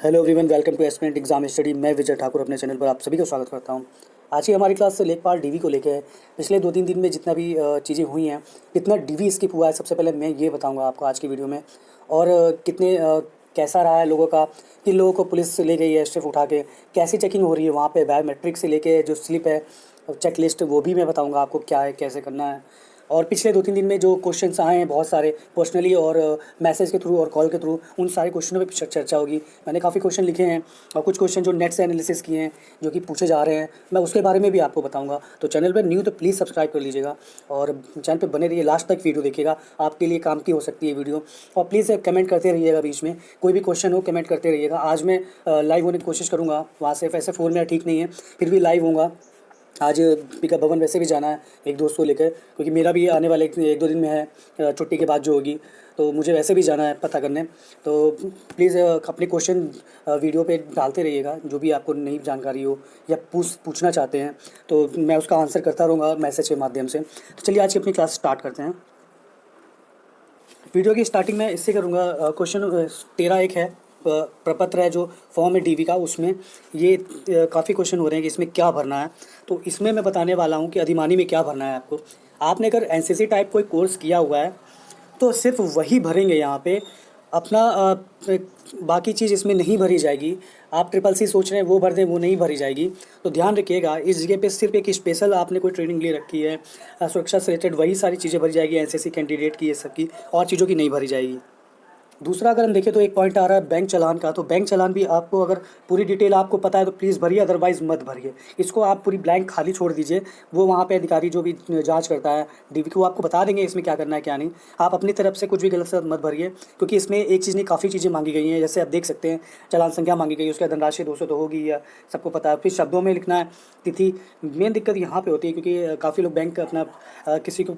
Hello everyone, welcome to aspirant exam study. मैं विजय ठाकुर अपने channel पर आप सभी का स्वागत करता हूं। आज की हमारी क्लास लेखपाल डीवी को लेकर है। पिछले 2-3 दिन में जितना भी चीज़ें हुई हैं, कितना डीवी स्किप हुआ है, सबसे पहले मैं ये बताऊंगा आपको आज की वीडियो में। और कितने कैसा रहा है लोगों का, किन लोगों को पुलिस ले गई है स्टिफ उठा के, कैसी चेकिंग हो रही है वहाँ पे, बायोमेट्रिक से लेके जो स्लिप है, चेक लिस्ट, वो भी मैं बताऊँगा आपको क्या है, कैसे करना है। और पिछले 2-3 दिन में जो क्वेश्चंस आए हैं बहुत सारे, पर्सनली और मैसेज के थ्रू और कॉल के थ्रू, उन सारे क्वेश्चनों पे चर्चा होगी। मैंने काफ़ी क्वेश्चन लिखे हैं और कुछ क्वेश्चन जो नेट से एनालिसिस किए हैं, जो कि पूछे जा रहे हैं, मैं उसके बारे में भी आपको बताऊंगा। तो चैनल पर न्यू तो प्लीज़ सब्सक्राइब कर लीजिएगा और चैनल पर बने रहिए, लास्ट तक वीडियो देखिएगा, आपके लिए काम की हो सकती है वीडियो। और प्लीज़ कमेंट करते रहिएगा, बीच में कोई भी क्वेश्चन हो कमेंट करते रहिएगा। आज मैं लाइव होने की कोशिश करूँगा वहाँ से, वैसे फ़ोन मेरा ठीक नहीं है, फिर भी लाइव होऊंगा। आज पिकअप भवन वैसे भी जाना है एक दोस्त को लेकर, क्योंकि मेरा भी आने वाले 1-2 दिन में है, छुट्टी के बाद जो होगी, तो मुझे वैसे भी जाना है पता करने। तो प्लीज़ अपने क्वेश्चन वीडियो पे डालते रहिएगा, जो भी आपको नई जानकारी हो या पूछना चाहते हैं, तो मैं उसका आंसर करता रहूँगा मैसेज के माध्यम से। तो चलिए आज की अपनी क्लास स्टार्ट करते हैं। वीडियो की स्टार्टिंग मैं इससे करूँगा, क्वेश्चन 13 एक है, प्रपत्र है जो फॉर्म है डीवी का, उसमें ये काफ़ी क्वेश्चन हो रहे हैं कि इसमें क्या भरना है। तो इसमें मैं बताने वाला हूँ कि अधिमानी में क्या भरना है आपको। आपने अगर एनसीसी टाइप कोई कोर्स किया हुआ है तो सिर्फ वही भरेंगे यहाँ पे, अपना बाकी चीज़ इसमें नहीं भरी जाएगी। आप ट्रिपल सी सोच रहे हैं वो भर दें, वो नहीं भरी जाएगी। तो ध्यान रखिएगा, इस जगह पे सिर्फ एक स्पेशल आपने कोई ट्रेनिंग ले रखी है सुरक्षा से रिलेटेड, वही सारी चीज़ें भरी जाएगी। एनसीसी कैंडिडेट की ये सब की और चीज़ों की नहीं भरी जाएगी। दूसरा अगर हम देखें तो एक पॉइंट आ रहा है बैंक चालान का। तो बैंक चालान भी आपको अगर पूरी डिटेल आपको पता है तो प्लीज़ भरिए, अदरवाइज़ मत भरिए। इसको आप पूरी ब्लैंक खाली छोड़ दीजिए। वो वहाँ पे अधिकारी जो भी जांच करता है डीवी को आपको बता देंगे इसमें क्या करना है क्या नहीं। आप अपनी तरफ से कुछ भी गलत मत भरिए, क्योंकि इसमें एक चीज़ नहीं, काफ़ी चीज़ें मांगी गई हैं। जैसे आप देख सकते हैं, चालान संख्या मांगी गई है, उसका धनराशि 200 तो होगी, या सबको पता है। फिर शब्दों में लिखना है तिथि। मेन दिक्कत यहाँ पे होती है, क्योंकि काफ़ी लोग बैंक अपना किसी को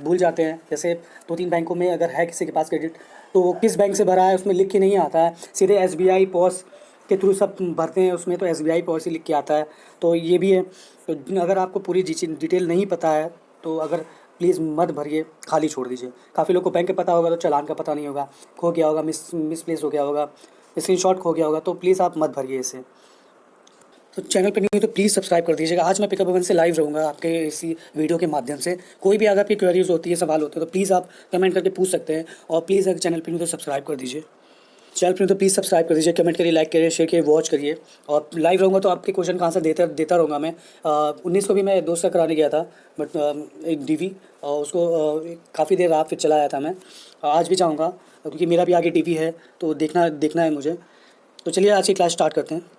भूल जाते हैं। जैसे 2-3 बैंकों में अगर है किसी के पास क्रेडिट, तो वो किस बैंक से भरा है उसमें लिख के नहीं आता है, सीधे एसबीआई पॉस के थ्रू सब भरते हैं उसमें, तो एसबीआई पॉस ही लिख के आता है। तो ये भी है। तो अगर आपको पूरी डिटेल नहीं पता है तो अगर प्लीज़ मत भरिए, खाली छोड़ दीजिए। काफ़ी लोग को बैंक का पता होगा तो चालान का पता नहीं होगा, खो गया होगा, मिसप्लेस हो गया होगा, स्क्रीनशॉट खो गया होगा, तो प्लीज़ आप मत भरिए इसे। तो चैनल पर नहीं हो तो प्लीज़ सब्सक्राइब कर दीजिएगा। आज मैं पिकअप भवन से लाइव रहूँगा आपके इसी वीडियो के माध्यम से। कोई भी अगर आपकी क्वेरीज होती है, सवाल होते हैं, तो प्लीज़ आप कमेंट करके पूछ सकते हैं। और प्लीज़ अगर चैनल पर नहीं हो तो सब्सक्राइब कर दीजिए। चैनल पर तो प्लीज़ सब्सक्राइब कर दीजिए, कमेंट करिए, लाइक करिए, शेयर करिए, वॉच करिए। और लाइव रहूँगा तो आपके क्वेश्चन का आंसर देता रहूँगा मैं। 19 को भी मैं दोस्त का कराने गया था, बट एक डीवी, और उसको काफ़ी देर रात फिर चला आया था मैं। आज भी चाहूँगा, क्योंकि मेरा भी आगे डीवी है, तो देखना है मुझे। तो चलिए आज की क्लास स्टार्ट करते हैं।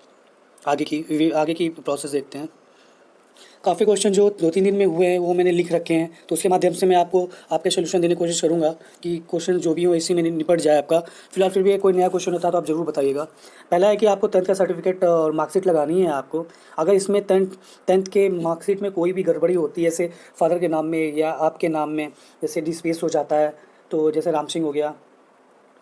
आगे की प्रोसेस देखते हैं। काफ़ी क्वेश्चन जो 2-3 दिन में हुए हैं वो मैंने लिख रखे हैं, तो उसके माध्यम से मैं आपको आपके सोल्यूशन देने की कोशिश करूँगा कि क्वेश्चन जो भी हो इसी में निपट जाए आपका। फिलहाल फिर भी कोई नया क्वेश्चन होता है तो आप ज़रूर बताइएगा। पहला है कि आपको 10th का सर्टिफिकेट और मार्कशीट लगानी है आपको। अगर इसमें 10th के मार्कशीट में कोई भी गड़बड़ी होती है, जैसे फादर के नाम में या आपके नाम में जैसे डिस्प्लेस हो जाता है, तो जैसे राम सिंह हो गया,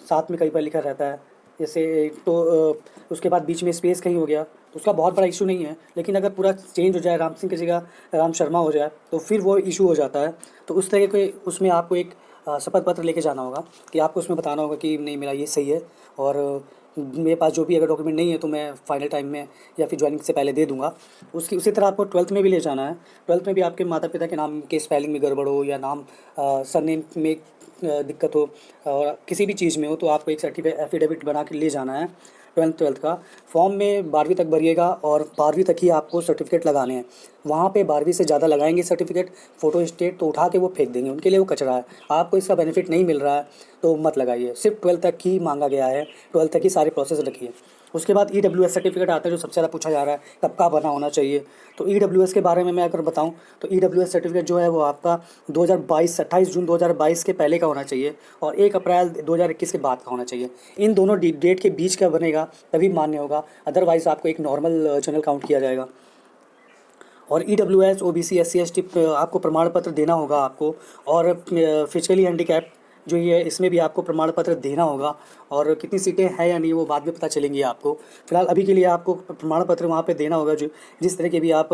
साथ में कई बार लिखा रहता है जैसे, तो उसके बाद बीच में स्पेस कहीं हो गया, तो उसका बहुत बड़ा इशू नहीं है। लेकिन अगर पूरा चेंज हो जाए, राम सिंह की जगह राम शर्मा हो जाए, तो फिर वो इशू हो जाता है। तो उस तरह के उसमें आपको एक शपथ पत्र लेके जाना होगा कि आपको उसमें बताना होगा कि नहीं, मेरा ये सही है, और मेरे पास जो भी अगर डॉक्यूमेंट नहीं है तो मैं फाइनल टाइम में या फिर ज्वाइनिंग से पहले दे दूंगा। उसी तरह आपको 12th में भी ले जाना है। 12th में भी आपके माता पिता के नाम के स्पेलिंग में गड़बड़ हो, या नाम सरनेम में दिक्कत हो, और किसी भी चीज़ में हो, तो आपको एक सर्टिफिकेट एफिडेविट बना के ले जाना है। 12th का फॉर्म में 12वीं तक भरिएगा, और 12वीं तक ही आपको सर्टिफिकेट लगाने हैं। वहाँ पे 12वीं से ज़्यादा लगाएंगे सर्टिफिकेट, फ़ोटो स्टेट, तो उठा के वो फेंक देंगे, उनके लिए वो कचरा है। आपको इसका बेनिफिट नहीं मिल रहा है तो मत लगाइए। सिर्फ 12th तक ही मांगा गया है, 12th तक ही सारे प्रोसेस रखिए। उसके बाद EWS सर्टिफिकेट आता है, जो सबसे ज़्यादा पूछा जा रहा है, कब का बना होना चाहिए। तो EWS के बारे में मैं अगर बताऊं तो EWS सर्टिफिकेट जो है वो आपका 28 जून 2022 के पहले का होना चाहिए, और 1 अप्रैल 2021 के बाद का होना चाहिए। इन दोनों डेट के बीच का बनेगा तभी मान्य होगा, अदरवाइज़ आपको एक नॉर्मल चैनल काउंट किया जाएगा। और EWS OBC SC ST आपको प्रमाण पत्र देना होगा आपको, और फिजिकली हैंडीकैप जो ये, इसमें भी आपको प्रमाण पत्र देना होगा। और कितनी सीटें हैं या नहीं वो बाद में पता चलेंगी आपको। फिलहाल अभी के लिए आपको प्रमाण पत्र वहाँ पे देना होगा, जो जिस तरह के भी आप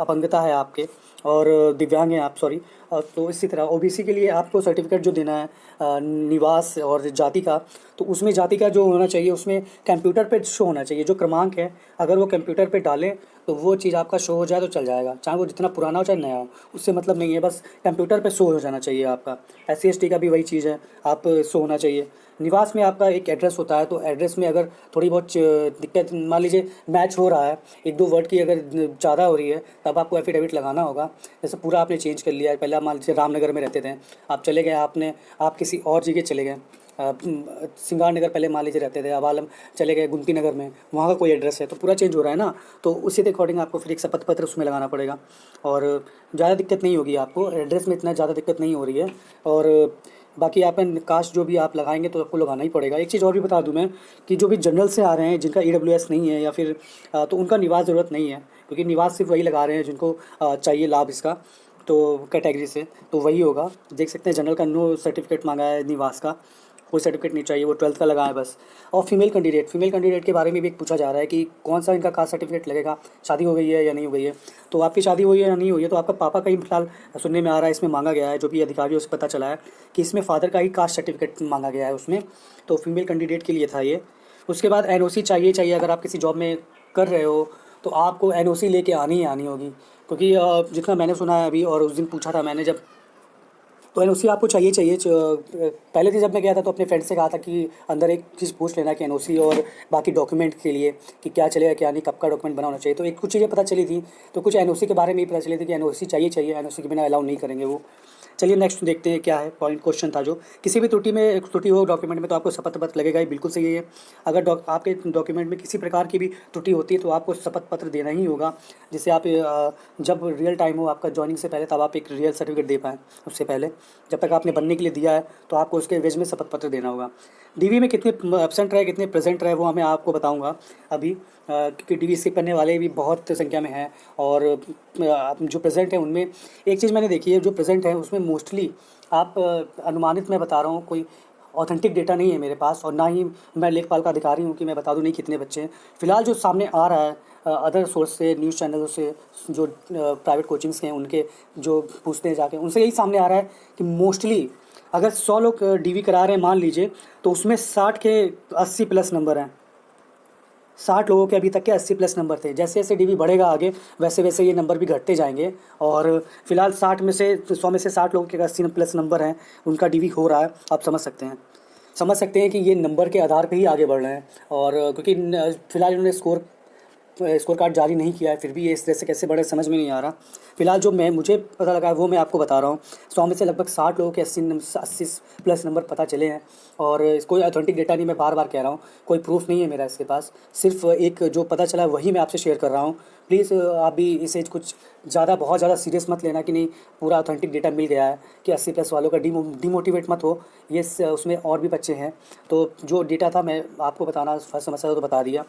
अपंगता है आपके और दिव्यांग हैं आप, सॉरी। तो इसी तरह ओबीसी के लिए आपको सर्टिफिकेट जो देना है निवास और जाति का, तो उसमें जाति का जो होना चाहिए उसमें कंप्यूटर पे शो होना चाहिए, जो क्रमांक है अगर वो कंप्यूटर पे डालें तो वो चीज़ आपका शो हो जाए तो चल जाएगा, चाहे वो जितना पुराना हो चाहे नया हो, उससे मतलब नहीं है, बस कंप्यूटर पे शो हो जाना चाहिए आपका। SC ST का भी वही चीज़ है, आप शो होना चाहिए। निवास में आपका एक एड्रेस होता है, तो एड्रेस में अगर थोड़ी बहुत दिक्कत, मान लीजिए मैच हो रहा है, एक दो वर्ड की अगर ज़्यादा हो रही है, तब आपको एफिडेविट लगाना होगा। जैसे पूरा आपने चेंज कर लिया है, पहले आप मान लीजिए रामनगर में रहते थे, आप चले गए, आप किसी और जगह चले गए, सिंगार नगर पहले मान लीजिए रहते थे, अब आलम चले गए गुमती नगर में, वहाँ का कोई एड्रेस है, तो पूरा चेंज हो रहा है ना, तो उसी के अकॉर्डिंग आपको फिर एक शपथ पत्र उसमें लगाना पड़ेगा। और ज़्यादा दिक्कत नहीं होगी आपको, एड्रेस में इतना ज़्यादा दिक्कत नहीं हो रही है। और बाकी आप कास्ट जो भी आप लगाएंगे तो आपको लगाना ही पड़ेगा। एक चीज़ और भी बता दूं मैं कि जो भी जनरल से आ रहे हैं, जिनका EWS नहीं है या फिर तो उनका निवास ज़रूरत नहीं है, क्योंकि निवास सिर्फ वही लगा रहे हैं जिनको चाहिए लाभ इसका, तो कैटेगरी से तो वही होगा। देख सकते हैं जनरल का नो सर्टिफिकेट मांगा है, निवास का कोई सर्टिफिकेट नहीं चाहिए, वो 12th का लगा है बस। और फीमेल कैंडिडेट के बारे में भी एक पूछा जा रहा है कि कौन सा इनका कास्ट सर्टिफिकेट लगेगा, शादी हो गई है या नहीं हो गई है। तो आपकी शादी हुई है या नहीं हुई है, तो आपका पापा का ही फिलहाल सुनने में आ रहा है, इसमें मांगा गया है, जो भी अधिकारियों से पता चला है कि इसमें फादर का ही कास्ट सर्टिफिकेट मांगा गया है उसमें, तो फीमेल कैंडिडेट के लिए था ये। उसके बाद NOC चाहिए, अगर आप किसी जॉब में कर रहे हो तो आपको NOC लेके आनी ही आनी होगी, क्योंकि जितना मैंने सुना है अभी, और उस दिन पूछा था मैंने जब, तो NOC आपको चाहिए। पहले दिन जब मैं गया था तो अपने फ्रेंड से कहा था कि अंदर एक चीज़ पूछ लेना कि NOC और बाकी डॉक्यूमेंट के लिए कि क्या चलेगा क्या नहीं, कब का डॉक्यूमेंट बना होना चाहिए, तो एक कुछ चीज़ें पता चली थी, तो कुछ NOC के बारे में ही पता चली थी कि NOC चाहिए, NOC के बिना अलाउ नहीं करेंगे वो। चलिए नेक्स्ट देखते हैं क्या है पॉइंट, क्वेश्चन था जो किसी भी त्रुटि हो डॉक्यूमेंट में तो आपको शपथ पत्र लगेगा ही, बिल्कुल सही है। अगर आपके डॉक्यूमेंट में किसी प्रकार की भी त्रुटि होती है तो आपको शपथ पत्र देना ही होगा, जिससे आप जब रियल टाइम हो आपका जॉइनिंग से पहले, तब आप एक रियल सर्टिफिकेट दे पाएँ। उससे पहले जब तक आपने बनने के लिए दिया है तो आपको उसके एवज में शपथ पत्र देना होगा। DV में कितने एब्सेंट रहे कितने प्रेजेंट रहे वो मैं आपको बताऊँगा अभी, क्योंकि DV स्किप करने वाले भी बहुत संख्या में हैं, और जो प्रेजेंट हैं उनमें एक चीज़ मैंने देखी है, जो प्रेजेंट है उसमें मोस्टली आप अनुमानित मैं बता रहा हूँ, कोई ऑथेंटिक डेटा नहीं है मेरे पास, और ना ही मैं लेखपाल का अधिकारी हूँ कि मैं बता दूँ नहीं कितने बच्चे हैं। फिलहाल जो सामने आ रहा है अदर सोर्स से, न्यूज़ चैनलों से, जो प्राइवेट कोचिंग्स के हैं उनके जो पूछते हैं जाके, उनसे यही सामने आ रहा है कि मोस्टली अगर 100 लोग DV करा रहे हैं मान लीजिए, तो उसमें 60 के 80 प्लस नंबर हैं। 60 लोगों के अभी तक के 80 प्लस नंबर थे, जैसे जैसे DV बढ़ेगा आगे वैसे वैसे ये नंबर भी घटते जाएंगे। और फिलहाल 60 में से 100 में से 60 लोगों के 80 प्लस नंबर हैं, उनका DV हो रहा है। आप समझ सकते हैं कि ये नंबर के आधार पे ही आगे बढ़ रहे हैं। और क्योंकि फिलहाल इन्होंने स्कोर कार्ड जारी नहीं किया है, फिर भी ये इस तरह से कैसे बढ़े समझ में नहीं आ रहा। फिलहाल जो मुझे पता लगा है वो मैं आपको बता रहा हूँ। 100 में से लगभग 60 लोगों के 80 प्लस नंबर पता चले हैं, और कोई ऑथेंटिक डेटा नहीं, मैं बार बार कह रहा हूँ, कोई प्रूफ नहीं है मेरा इसके पास, सिर्फ एक जो पता चला है वही मैं आपसे शेयर कर रहा हूँ। प्लीज़ आप भी इसे कुछ बहुत ज़्यादा सीरियस मत लेना कि नहीं पूरा ऑथेंटिक डेटा मिल गया है, कि 80 प्लस वालों का डिमोटिवेट मत हो। ये उसमें और भी बच्चे हैं, तो जो डेटा था मैं आपको बताना फर्स्ट समस्या था तो बता दिया।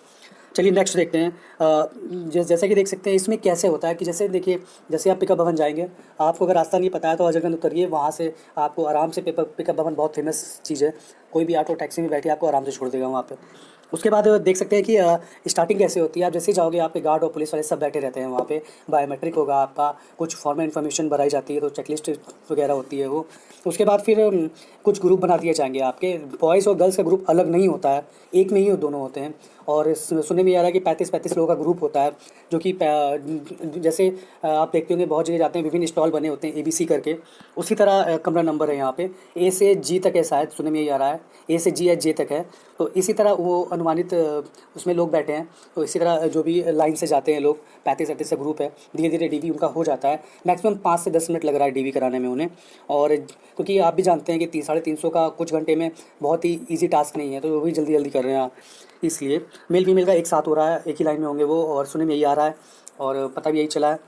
चलिए नेक्स्ट देखते हैं। जैसा कि देख सकते हैं इसमें कैसे होता है कि जैसे देखिए, जैसे आप पिकअप भवन जाएंगे, आपको अगर रास्ता नहीं पता है तो अजरगंज उतरिए, वहाँ से आपको आराम से पिकअप भवन बहुत फेमस चीज़ है, कोई भी ऑटो टैक्सी में बैठिए आपको आराम से छोड़ देगा वहाँ पे। उसके बाद देख सकते हैं कि स्टार्टिंग कैसे होती है। आप जैसे ही जाओगे आपके गार्ड और पुलिस वाले सब बैठे रहते हैं वहाँ पे, बायोमेट्रिक होगा आपका, कुछ फॉर्मल इन्फॉर्मेशन भराई जाती है, तो चेकलिस्ट वगैरह होती है वो। उसके बाद फिर कुछ ग्रुप बना दिए जाएंगे आपके, बॉयज़ और गर्ल्स का ग्रुप अलग नहीं होता है, एक में ही वो दोनों होते हैं। और सुनने में आ रहा है कि 35-35 लोगों का ग्रुप होता है, जो कि जैसे आप देखते होंगे बहुत जगह जाते हैं विभिन्न स्टॉल बने होते हैं ABC करके, उसी तरह कमरा नंबर है यहाँ पे A से G तक है, शायद सुनने में यही आ रहा है A से G या J तक है। तो इसी तरह वो अनुमानित उसमें लोग बैठे हैं, तो इसी तरह जो भी लाइन से जाते हैं लोग, 35-38 का ग्रुप है, धीरे धीरे DV उनका हो जाता है। मैक्सिमम 5 से 10 मिनट लग रहा है DV कराने में उन्हें। और क्योंकि आप भी जानते हैं कि 300-350 का कुछ घंटे में बहुत ही ईजी टास्क नहीं है, तो वो भी जल्दी जल्दी कर रहे हैं, इसलिए मेल फीमेल का एक साथ हो रहा है, एक ही लाइन में होंगे वो, और सुनने में यही आ रहा है और पता भी यही चला है।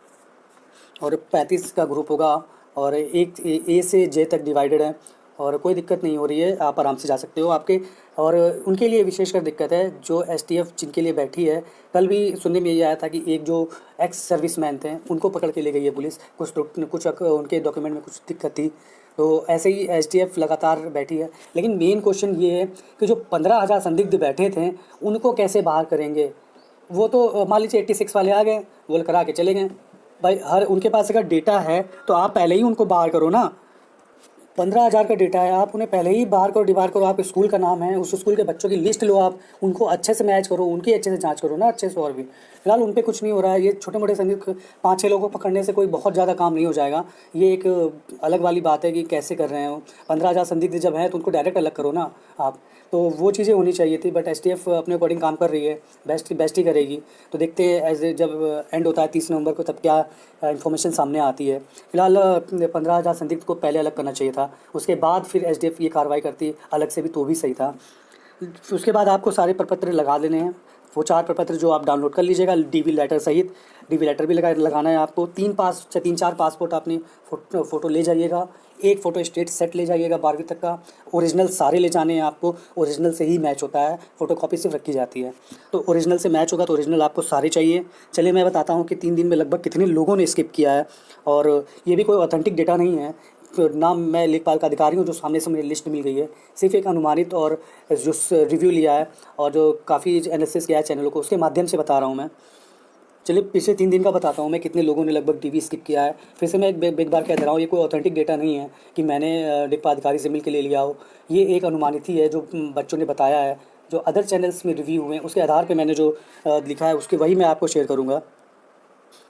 और 35 का ग्रुप होगा, और एक A से J तक डिवाइडेड है, और कोई दिक्कत नहीं हो रही है, आप आराम से जा सकते हो आपके। और उनके लिए विशेषकर दिक्कत है जो STF जिनके लिए बैठी है। कल भी सुनने में ये आया था कि एक जो एक्स सर्विसमैन थे उनको पकड़ के ले गई है पुलिस, कुछ उनके डॉक्यूमेंट में कुछ दिक्कत थी, तो ऐसे ही एसटीएफ लगातार बैठी है। लेकिन मेन क्वेश्चन ये है कि जो 15,000 संदिग्ध बैठे थे उनको कैसे बाहर करेंगे। वो तो मान लीजिए 86 वाले आ गए, वो करा के चले गए। भाई हर उनके पास अगर डेटा है तो आप पहले ही उनको बाहर करो ना। 15,000 का डेटा है, आप उन्हें पहले ही बाहर करो, डिबार करो। आप स्कूल का नाम है, उस स्कूल के बच्चों की लिस्ट लो, आप उनको अच्छे से मैच करो, उनकी अच्छे से जांच करो ना अच्छे से। और भी फिलहाल उन पे कुछ नहीं हो रहा है। ये छोटे मोटे संदिग्ध 5-6 लोगों को पकड़ने से कोई बहुत ज़्यादा काम नहीं हो जाएगा। ये एक अलग वाली बात है कि कैसे कर रहे हैं वो। 15,000 संदिग्ध जब हैं तो उनको डायरेक्ट अलग करो ना आप। तो वो चीज़ें होनी चाहिए थी, बट एसटीएफ अपने अकॉर्डिंग काम कर रही है, बेस्ट ही करेगी। तो देखते हैं एज जब एंड होता है 30 नवंबर को तब क्या इन्फॉर्मेशन सामने आती है। फिलहाल 15,000 संदिग्ध को पहले अलग करना चाहिए था, उसके बाद फिर एसडीएफ ये कार्रवाई करती अलग से भी तो भी सही था। उसके बाद आपको सारे प्रपत्र लगा लेने हैं, वो 4 प्रपत्र जो आप डाउनलोड कर लीजिएगा डीवी लेटर सहित। डीवी लेटर भी लगाना है आपको। 3-4 पासपोर्ट अपनी फ़ोटो ले जाइएगा। एक फ़ोटो स्टेट सेट ले जाइएगा 12वीं तक का। ओरिजिनल सारे ले जाने हैं आपको, ओरिजिनल से ही मैच होता है, फ़ोटोकॉपी सिर्फ रखी जाती है। तो ओरिजिनल से मैच होगा तो ओरिजिनल आपको सारे चाहिए। चलिए मैं बताता हूँ कि 3 दिन में लगभग कितने लोगों ने स्किप किया है। और ये भी कोई ऑथेंटिक डेटा नहीं है, तो नाम मैं लेखपाल का अधिकारी हूँ, जो सामने से मुझे लिस्ट मिल गई है, सिर्फ एक अनुमानित और जो रिव्यू लिया है और जो काफ़ी एनालिसिस किया है चैनलों को, उसके माध्यम से बता रहा हूँ मैं। चलिए पिछले 3 दिन का बताता हूँ मैं कितने लोगों ने लगभग टीवी स्किप किया है। फिर से मैं एक बार कह दे रहा हूँ, ये कोई ऑथेंटिक डेटा नहीं है कि मैंने लेखपाल अधिकारी से मिल के ले लिया हो। ये एक अनुमानित ही है जो बच्चों ने बताया है, जो अदर चैनल्स में रिव्यू हुए हैं उसके आधार पर मैंने जो लिखा है उसके वही मैं आपको शेयर करूँगा।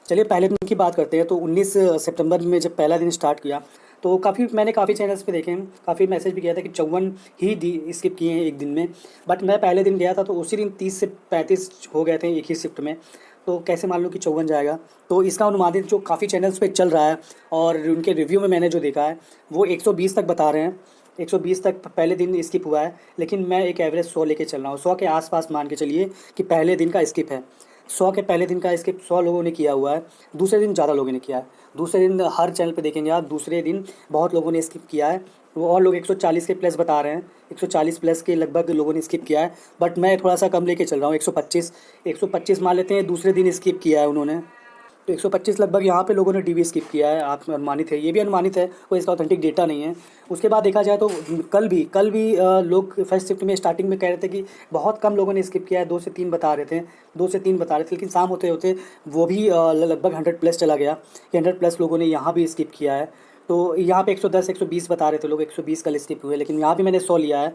चलिए पहले दिन की बात करते हैं। तो 19 सितंबर में जब पहला दिन स्टार्ट किया तो मैंने काफ़ी चैनल्स पे देखे हैं, काफ़ी मैसेज भी किया था कि 54 ही स्किप किए हैं एक दिन में। बट मैं पहले दिन गया था तो उसी दिन 30 से 35 हो गए थे एक ही शिफ्ट में। तो कैसे मान लो कि 54 जाएगा। तो इसका अनुमानित जो काफ़ी चैनल्स पे चल रहा है और उनके रिव्यू में मैंने जो देखा है वो 120 तक बता रहे हैं। 120 तक पहले दिन स्किप हुआ है, लेकिन मैं एक एवरेज 100 लेके चल रहा हूँ। 100 के आसपास मान के चलिए कि पहले दिन का स्किप है। 100 के पहले दिन का स्किप 100 लोगों ने किया हुआ है। दूसरे दिन ज़्यादा लोगों ने किया है। दूसरे दिन हर चैनल पे देखेंगे आप, दूसरे दिन बहुत लोगों ने स्किप किया है। वो और लोग 140 के प्लस बता रहे हैं, 140 प्लस के लगभग लोगों ने स्किप किया है। बट मैं थोड़ा सा कम लेके चल रहा हूँ, 125 मान लेते हैं। दूसरे दिन स्किप किया है उन्होंने, तो 125 लगभग यहाँ पे लोगों ने डीवी स्किप किया है। आप अनुमानित है, ये भी अनुमानित है, कोई इसका ऑथेंटिक डेटा नहीं है। उसके बाद देखा जाए तो कल भी लोग फर्स्ट शिफ्ट में स्टार्टिंग में कह रहे थे कि बहुत कम लोगों ने स्किप किया है, 2 से 3 बता रहे थे, 2 से 3 बता रहे थे। लेकिन शाम होते होते वो भी लगभग 100 प्लस चला गया कि 100 प्लस लोगों ने यहाँ भी स्किप किया है। तो यहाँ पे 110 120 बता रहे थे लोग, 120 कल स्किप हुए, लेकिन यहाँ भी मैंने 100 लिया है।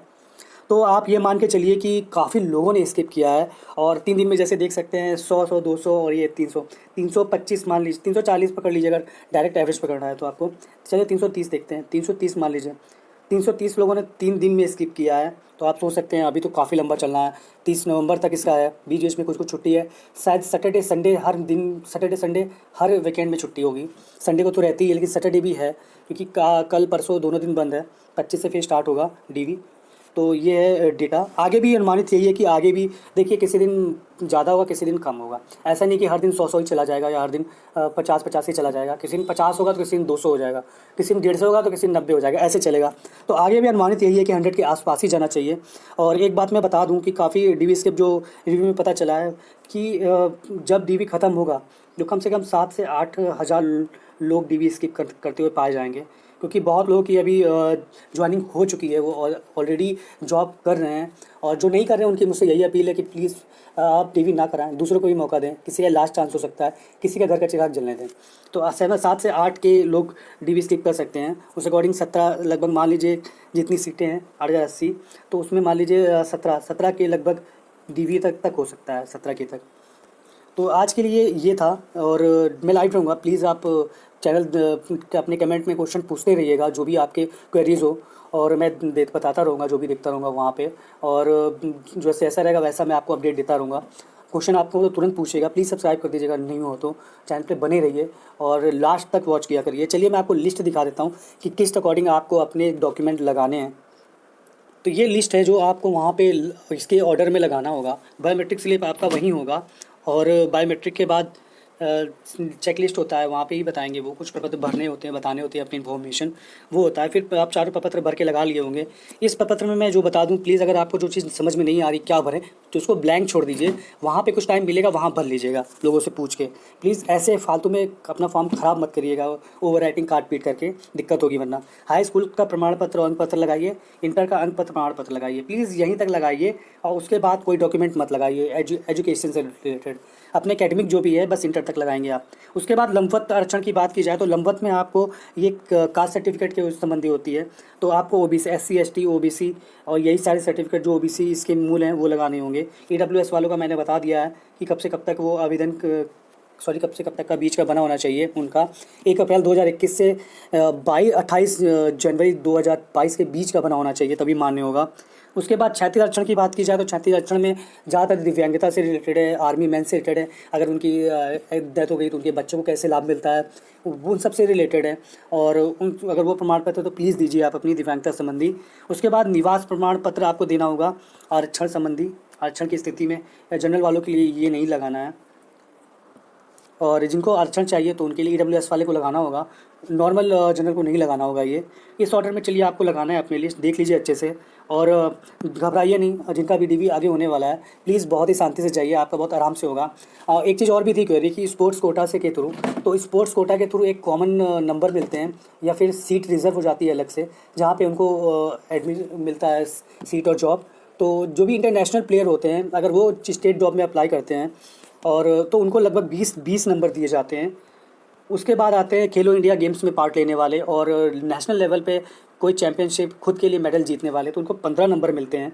तो आप ये मान के चलिए कि काफ़ी लोगों ने स्किप किया है। और 3 दिन में जैसे देख सकते हैं 100 200 और ये 325 मान लीजिए, 340 पकड़ लीजिए अगर डायरेक्ट एवरेज पकड़ना है तो आपको। चलिए 330 देखते हैं, 330 मान लीजिए। 330 लोगों ने 3 दिन में स्किप किया है। तो आप सोच सकते हैं अभी तो काफ़ी लंबा चलना है, 30 नवंबर तक इसका है। बीच बीच में कुछ छुट्टी है, शायद सैटरडे संडे हर दिन, सैटरडे संडे हर वीकेंड में छुट्टी होगी। संडे को तो रहती है, लेकिन सैटरडे भी है क्योंकि कल परसों दोनों दिन बंद है। 25 से फिर स्टार्ट होगा डीवी। तो ये है डेटा। आगे भी अनुमानित यही है कि आगे भी देखिए किसी दिन ज़्यादा होगा, किसी दिन कम होगा। ऐसा नहीं कि हर दिन 100 ही चला जाएगा या हर दिन 50 ही चला जाएगा। किसी दिन 50 होगा तो किसी दिन 200 हो जाएगा, किसी दिन 150 होगा तो किसी दिन 90 हो जाएगा, ऐसे चलेगा। तो आगे भी अनुमानित यही है कि 100 के आसपास ही जाना चाहिए। और एक बात मैं बता दूं कि काफ़ी डीवी स्किप जो रिव्यू में पता चला है कि जब डीवी ख़त्म होगा जो कम से कम 7 से 8 हज़ार लोग डीवी स्किप करते हुए पाए जाएंगे। क्योंकि बहुत लोगों की अभी ज्वाइनिंग हो चुकी है, वो ऑलरेडी जॉब कर रहे हैं। और जो नहीं कर रहे हैं उनकी मुझसे यही अपील है कि प्लीज़ आप डीवी ना कराएं, दूसरों को भी मौका दें। किसी का लास्ट चांस हो सकता है, किसी का घर का चिराग जलने दें। तो 7 से 8 के लोग डीवी स्किप कर सकते हैं। उस अकॉर्डिंग 17 लगभग मान लीजिए जितनी सीटें हैं 8080, तो उसमें मान लीजिए 17 के लगभग डीवी तक हो सकता है, 17 के तक। तो आज के लिए ये था और मैं लाइव रहूँगा। प्लीज़ आप चैनल अपने कमेंट में क्वेश्चन पूछते रहिएगा, जो भी आपके क्वेरीज़ हो, और मैं बताता रहूँगा, जो भी देखता रहूँगा वहाँ पे। और जैसे ऐसा रहेगा वैसा मैं आपको अपडेट देता रहूँगा। क्वेश्चन आपको तो तुरंत पूछिएगा। प्लीज़ सब्सक्राइब कर दीजिएगा, नहीं हो तो चैनल पे बने रहिए और लास्ट तक वॉच किया करिए। चलिए मैं आपको लिस्ट दिखा देता हूँ कि किस अकॉर्डिंग आपको अपने डॉक्यूमेंट लगाने हैं। तो ये लिस्ट है जो आपको वहाँ पे इसके ऑर्डर में लगाना होगा। बायोमेट्रिक स्लिप आपका वहीं होगा और बायोमेट्रिक के बाद चेक लिस्ट होता है, वहाँ पे ही बताएंगे वो। कुछ प्रपत्र भरने होते हैं, बताने होते हैं अपनी इन्फॉर्मेशन, वो होता है। फिर आप 4 प्रपत्र भर के लगा लिए होंगे। इस प्रपत्र में मैं जो बता दूँ, प्लीज़ अगर आपको जो चीज़ समझ में नहीं आ रही क्या भरें तो उसको ब्लैंक छोड़ दीजिए, वहाँ पे कुछ टाइम मिलेगा वहाँ भर लीजिएगा लोगों से पूछ के। प्लीज़ ऐसे फालतू में अपना फॉर्म ख़राब मत करिएगा ओवर राइटिंग काट पीट करके, दिक्कत होगी वरना। हाई स्कूल का प्रमाण पत्र और अंक पत्र लगाइए, इंटर का अंक पत्र प्रमाण पत्र लगाइए, प्लीज़ यहीं तक लगाइए और उसके बाद कोई डॉक्यूमेंट मत लगाइए एजुकेशन से रिलेटेड। अपने एकेडमिक जो भी है बस इंटर तक लगाएंगे आप। उसके बाद लंबवत आरक्षण की बात की जाए तो लंबवत में आपको ये कास्ट सर्टिफिकेट के संबंधी होती है, तो आपको ओबीसी, एससी, एसटी, ओबीसी और यही सारे सर्टिफिकेट जो ओबीसी इसके मूल हैं वो लगाने होंगे। ईडब्ल्यूएस वालों का मैंने बता दिया है कि कब से कब तक वो आवेदन कब से कब तक का बीच का बना होना चाहिए उनका। 1 अप्रैल 2021 से 28 जनवरी 2022 के बीच का बना होना चाहिए, तभी मान्य होगा। उसके बाद क्षैतिज आरक्षण की बात की जाए तो क्षैतिज आरक्षण में ज़्यादातर दिव्यांगता से रिलेटेड है, आर्मी मैन से रिलेटेड है, अगर उनकी डेथ हो गई तो उनके बच्चों को कैसे लाभ मिलता है वो उन सब से रिलेटेड है। और उन अगर वो प्रमाण पत्र तो प्लीज़ दीजिए आप अपनी दिव्यांगता संबंधी। उसके बाद निवास प्रमाण पत्र आपको देना होगा आरक्षण संबंधी। आरक्षण की स्थिति में जनरल वालों के लिए ये नहीं लगाना है, और जिनको आरक्षण चाहिए तो उनके लिए ईडब्ल्यूएस वाले को लगाना होगा, नॉर्मल जनरल को नहीं लगाना होगा। ये इस ऑर्डर में चलिए आपको लगाना है, अपनी लिस्ट देख लीजिए अच्छे से और घबराइए नहीं। जिनका भी डीवी आगे होने वाला है प्लीज़ बहुत ही शांति से जाइए, आपका बहुत आराम से होगा। एक चीज़ और भी थी क्वेरी कि स्पोर्ट्स कोटा से के थ्रू, तो स्पोर्ट्स कोटा के थ्रू एक कॉमन नंबर मिलते हैं या फिर सीट रिजर्व हो जाती है अलग से, जहाँ पर उनको एडमिशन मिलता है सीट और जॉब। तो जो भी इंटरनेशनल प्लेयर होते हैं अगर वो स्टेट जॉब में अप्लाई करते हैं और तो उनको लगभग 20 नंबर दिए जाते हैं। उसके बाद आते हैं खेलो इंडिया गेम्स में पार्ट लेने वाले और नेशनल लेवल पे कोई चैम्पियनशिप खुद के लिए मेडल जीतने वाले, तो उनको 15 नंबर मिलते हैं।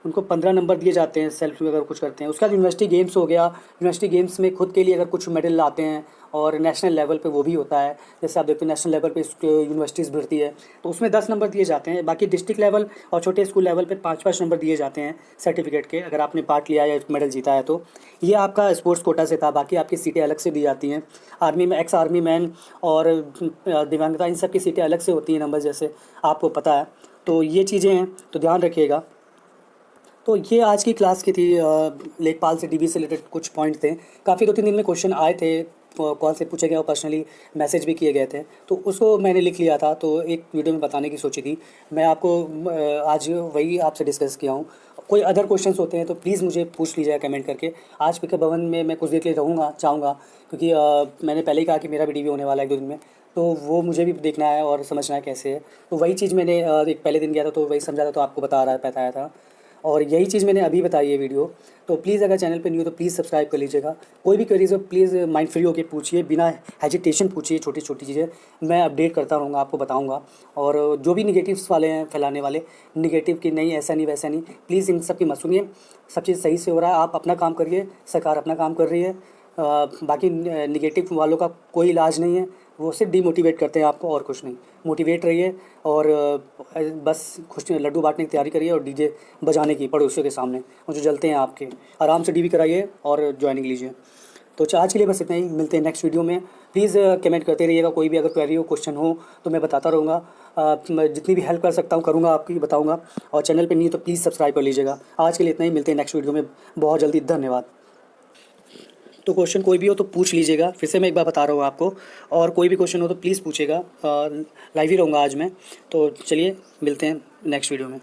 उनको 15 नंबर दिए जाते हैं सेल्फ में अगर कुछ करते हैं। उसके बाद यूनिवर्सिटी गेम्स हो गया, यूनिवर्सिटी गेम्स में खुद के लिए अगर कुछ मेडल लाते हैं और नेशनल लेवल पे वो भी होता है। जैसे आप देखते हैं नेशनल लेवल पे यूनिवर्सिटीज़ भिड़ती है तो उसमें 10 नंबर दिए जाते हैं। बाकी डिस्ट्रिक्ट लेवल और छोटे स्कूल लेवल पे 5-5 नंबर दिए जाते हैं सर्टिफिकेट के, अगर आपने पार्ट लिया या मेडल जीता है तो। ये आपका स्पोर्ट्स कोटा से था। बाकी आपकी सीटें अलग से दी जाती हैं। आर्मी में एक्स आर्मी मैन और दिव्यांगता इन सब की सीटें अलग से होती हैं नंबर, जैसे आपको पता है। तो ये चीज़ें हैं तो ध्यान रखिएगा। तो ये आज की क्लास की थी, लेखपाल से डीवी से रिलेटेड कुछ पॉइंट थे। काफ़ी 2-3 दिन में क्वेश्चन आए थे, कॉल से पूछे गए और पर्सनली मैसेज भी किए गए थे, तो उसको मैंने लिख लिया था, तो एक वीडियो में बताने की सोची थी। मैं आपको आज वही आपसे डिस्कस किया हूँ। कोई अदर क्वेश्चंस होते हैं तो प्लीज़ मुझे पूछ लीजिएगा कमेंट करके। आज पीके भवन में मैं कुछ देर के लिए रहूँगा चाहूँगा, क्योंकि मैंने पहले ही कहा कि मेरा भी डीवी होने वाला है 1-2 दिन में, तो वो मुझे भी देखना है और समझना है कैसे है। तो वही चीज़ मैंने एक पहले दिन गया था तो वही समझा था, तो आपको बताया था और यही चीज़ मैंने अभी बताई है वीडियो। तो प्लीज़ अगर चैनल पे न्यू हो तो प्लीज़ सब्सक्राइब कर लीजिएगा। कोई भी क्वेरीज हो प्लीज़ माइंड फ्री होकर पूछिए, बिना हेजिटेशन पूछिए। छोटी छोटी चीज़ें मैं अपडेट करता रहूँगा, आपको बताऊँगा। और जो भी निगेटिव्स वाले हैं फैलाने वाले, निगेटिव कि नहीं ऐसा नहीं वैसा नहीं, प्लीज़ इन सब की मत सुनिए। सब चीज़ सही से हो रहा है, आप अपना काम करिए, सरकार अपना काम कर रही है। बाकी निगेटिव वालों का कोई इलाज नहीं है, वो सिर्फ डीमोटिवेट करते हैं आपको और कुछ नहीं। मोटिवेट रहिए और बस खुश लड्डू बांटने की तैयारी करिए और डीजे बजाने की पड़ोसियों के सामने, वो जो जलते हैं आपके। आराम से डीवी कराइए और ज्वाइनिंग लीजिए। तो आज के लिए बस इतना ही, मिलते हैं नेक्स्ट वीडियो में। प्लीज़ कमेंट करते रहिएगा, कोई भी अगर क्वेरी हो क्वेश्चन हो तो मैं बताता रहूँगा। मैं जितनी भी हेल्प कर सकता हूँ करूँगा, आपकी बताऊँगा। और चैनल पे नहीं तो प्लीज़ सब्सक्राइब कर लीजिएगा। आज के लिए इतना ही, मिलते हैं नेक्स्ट वीडियो में बहुत जल्दी। धन्यवाद। तो क्वेश्चन कोई भी हो तो पूछ लीजिएगा, फिर से मैं एक बार बता रहा हूँ आपको। और कोई भी क्वेश्चन हो तो प्लीज़ पूछेगा, लाइव ही रहूँगा आज मैं। तो चलिए मिलते हैं नेक्स्ट वीडियो में।